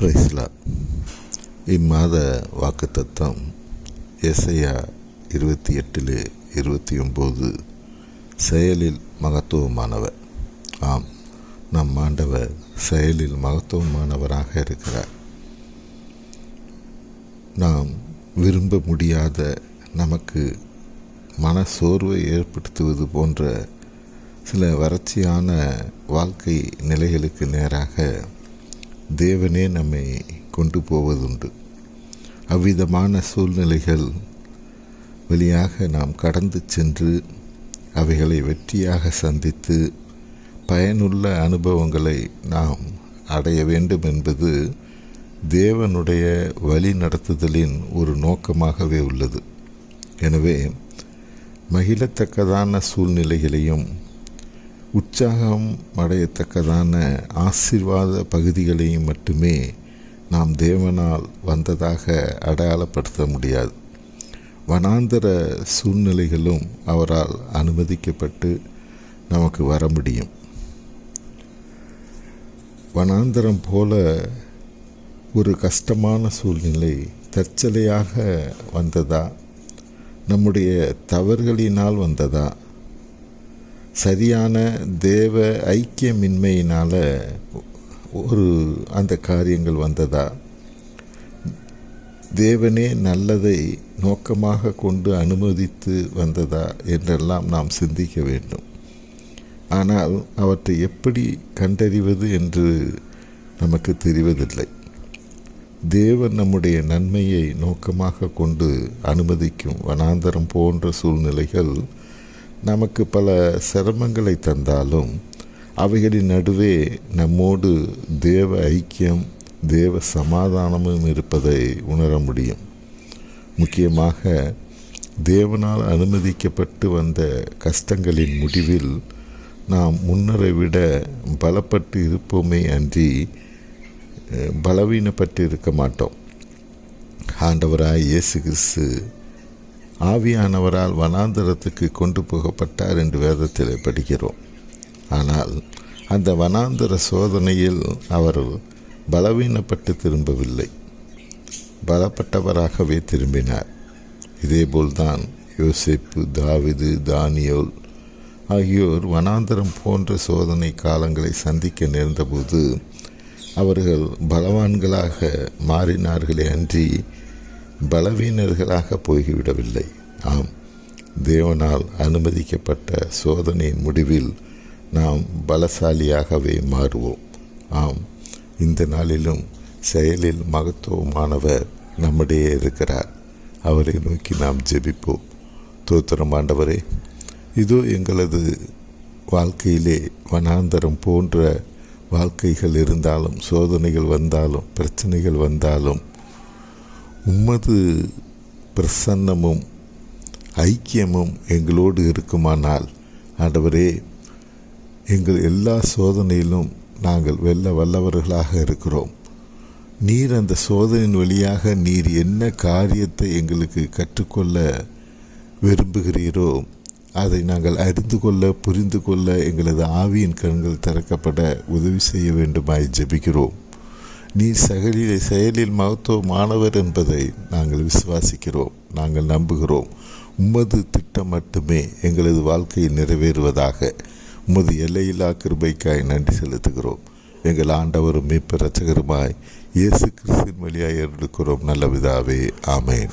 Price Lord. இம்மாத வாக்குத்தத்தம் எசையா 28:29. செயலில் மகத்துவமானவர். ஆம், நம் ஆண்டவர் செயலில் மகத்துவமானவராக இருக்கிறார். நாம் விரும்ப முடியாத, நமக்கு மன சோர்வை ஏற்படுத்துவது போன்ற சில வறட்சியான வாழ்க்கை நிலைகளுக்கு நேராக தேவனே நம்மை கொண்டு போவதுண்டு. அவ்விதமான சூழ்நிலைகள் வழியாக நாம் கடந்து சென்று அவைகளை வெற்றியாக சந்தித்து பயனுள்ள அனுபவங்களை நாம் அடைய வேண்டும் என்பது தேவனுடைய வழி நடத்துதலின் ஒரு நோக்கமாகவே உள்ளது. எனவே மகிழத்தக்கதான சூழ்நிலைகளையும் உற்சாகம் அடையத்தக்கதான ஆசீர்வாத பகுதிகளையும் மட்டுமே நாம் தேவனால் வந்ததாக அடையாளப்படுத்த முடியாது. வனாந்தர சூழ்நிலைகளும் அவரால் அனுமதிக்கப்பட்டு நமக்கு வர முடியும். வனாந்தரம் போல ஒரு கஷ்டமான சூழ்நிலை தற்செயலாக வந்ததா, நம்முடைய தவறுகளினால் வந்ததா, சரியான தேவ ஐக்கியமின்மையினால் அந்த காரியங்கள் வந்ததா, தேவனே நல்லதை நோக்கமாக கொண்டு அனுமதித்து வந்ததா என்றெல்லாம் நாம் சிந்திக்க வேண்டும். ஆனால் அவற்றை எப்படி கண்டறிவது என்று நமக்கு தெரிவதில்லை. தேவன் நம்முடைய நன்மையை நோக்கமாக கொண்டு அனுமதிக்கும் வனாந்தரம் போன்ற சூழ்நிலைகள் நமக்கு பல சிரமங்களை தந்தாலும் அவைகளின் நடுவே நம்மோடு தேவ ஐக்கியம், தேவ சமாதானமும் இருப்பதை உணர முடியும். முக்கியமாக தேவனால் அனுமதிக்கப்பட்டு வந்த கஷ்டங்களின் முடிவில் நாம் முன்னரை விட பலப்பட்டு இருப்போமே அன்றி பலவீனப்பட்டு இருக்க மாட்டோம். ஆண்டவராய் இயேசு கிறிஸ்து ஆவியானவரால் வனாந்தரத்துக்கு கொண்டு போகப்பட்டார் என்று வேதத்தில் படிக்கிறோம். ஆனால் அந்த வனாந்தர சோதனையில் அவர் பலவீனப்பட்டு திரும்பவில்லை, பலப்பட்டவராகவே திரும்பினார். இதேபோல்தான் யோசேப்பு, தாவீது, தானியேல் ஆகியோர் வனாந்தரம் போன்ற சோதனை காலங்களை சந்திக்க நேர்ந்தபோது அவர்கள் பலவான்களாக மாறினார்களே அன்றி பலவீனர்களாக போய்விடவில்லை. ஆம், தேவனால் அனுமதிக்கப்பட்ட சோதனையின் முடிவில் நாம் பலசாலியாகவே மாறுவோம். ஆம், இந்த நாளிலும் செயலில் மகத்துவமானவர் நம்முடைய இருக்கிறார். அவரை நோக்கி நாம் ஜெபிப்போம். ஸ்தோத்திரம் ஆண்டவரே, இதோ எங்களது வாழ்க்கையிலே வனாந்தரம் போன்ற வாழ்க்கைகள் இருந்தாலும், சோதனைகள் வந்தாலும், பிரச்சனைகள் வந்தாலும் உமது பிரசன்னமும் ஐக்கியமும் எங்களோடு இருக்குமானால் ஆண்டவரே, எங்கள் எல்லா சோதனையிலும் நாங்கள் வெல்ல வல்லவர்களாக இருக்கிறோம். நீர் அந்த சோதனையின் வழியாக நீர் என்ன காரியத்தை எங்களுக்கு கற்றுக்கொள்ள விரும்புகிறீரோ அதை நாங்கள் அறிந்து கொள்ள, புரிந்து கொள்ள எங்களது ஆவியின் கண்கள் திறக்கப்பட உதவி செய்ய வேண்டுமாய் ஜெபிக்கிறோம். நீர் செயலில் மகத்துவமானவர் என்பதை நாங்கள் விசுவாசிக்கிறோம், நாங்கள் நம்புகிறோம். உமது திட்டம் மட்டுமே எங்களது வாழ்க்கையில் நிறைவேறுவதாக உமது எல்லையில்லா கிருபைக்காய் நன்றி செலுத்துகிறோம். எங்கள் ஆண்டவரும் மீட்பர் இரட்சகருமாய் இயேசு கிறிஸ்துவின் வழியாய் எடுக்கிறோம் நல்ல பிதாவே. ஆமென்.